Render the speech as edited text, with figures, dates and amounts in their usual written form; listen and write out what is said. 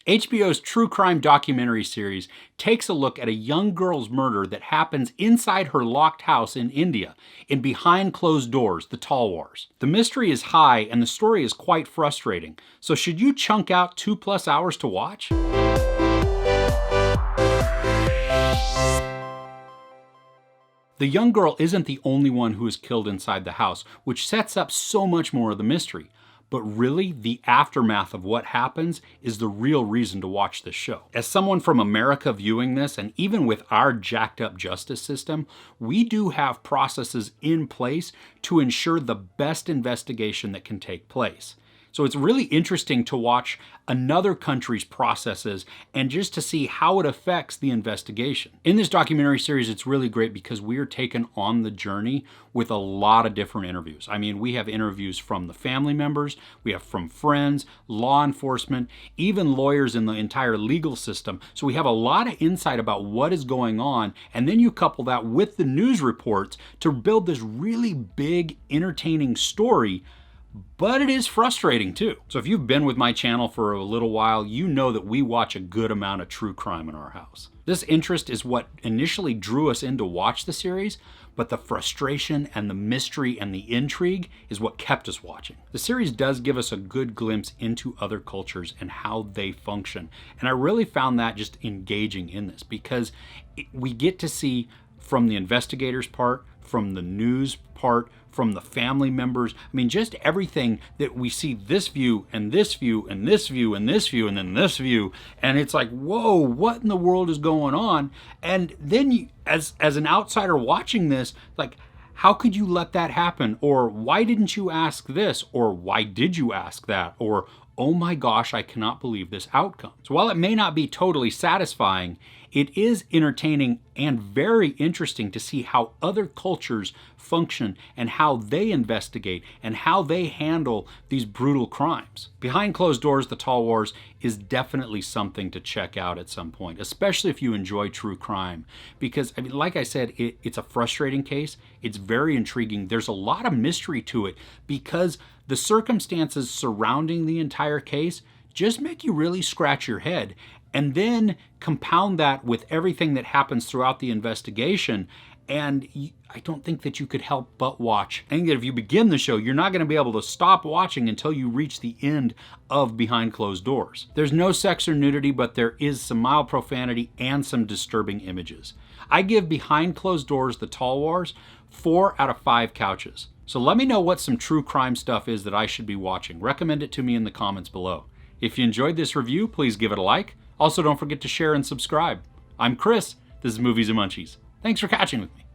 HBO's true crime documentary series takes a look at a young girl's murder that happens inside her locked house in India, in Behind Closed Doors, the Talwars. The mystery is high and the story is quite frustrating, so should you chunk out 2+ hours to watch? The young girl isn't the only one who is killed inside the house, which sets up so much more of the mystery. But really, the aftermath of what happens is the real reason to watch this show. As someone from America viewing this, and even with our jacked up justice system, we do have processes in place to ensure the best investigation that can take place. So it's really interesting to watch another country's processes and just to see how it affects the investigation. In this documentary series, it's really great because we are taken on the journey with a lot of different interviews. I mean, we have interviews from the family members, we have from friends, law enforcement, even lawyers in the entire legal system. So we have a lot of insight about what is going on, and then you couple that with the news reports to build this really big, entertaining story. But it is frustrating too. So if you've been with my channel for a little while, you know that we watch a good amount of true crime in our house. This interest is what initially drew us in to watch the series, but the frustration and the mystery and the intrigue is what kept us watching. The series does give us a good glimpse into other cultures and how they function. And I really found that just engaging in this because we get to see from the investigators' part, from the news part, from the family members. I mean, just everything that we see, this view and this view and this view and this view and then this view. And it's like, whoa, what in the world is going on? And then you, as an outsider watching this, like, how could you let that happen? Or why didn't you ask this? Or why did you ask that? Or, oh my gosh, I cannot believe this outcome. So while it may not be totally satisfying, it is entertaining and very interesting to see how other cultures function and how they investigate and how they handle these brutal crimes. Behind Closed Doors, the Talwars is definitely something to check out at some point, especially if you enjoy true crime. Because, I mean, like I said, it's a frustrating case. It's very intriguing. There's a lot of mystery to it because the circumstances surrounding the entire case just make you really scratch your head. And then compound that with everything that happens throughout the investigation. And I don't think that you could help but watch. I think that if you begin the show, you're not going to be able to stop watching until you reach the end of Behind Closed Doors. There's no sex or nudity, but there is some mild profanity and some disturbing images. I give Behind Closed Doors, the Talwars, 4 out of 5 couches. So let me know what some true crime stuff is that I should be watching. Recommend it to me in the comments below. If you enjoyed this review, please give it a like. Also, don't forget to share and subscribe. I'm Chris. This is Movies and Munchies. Thanks for catching with me.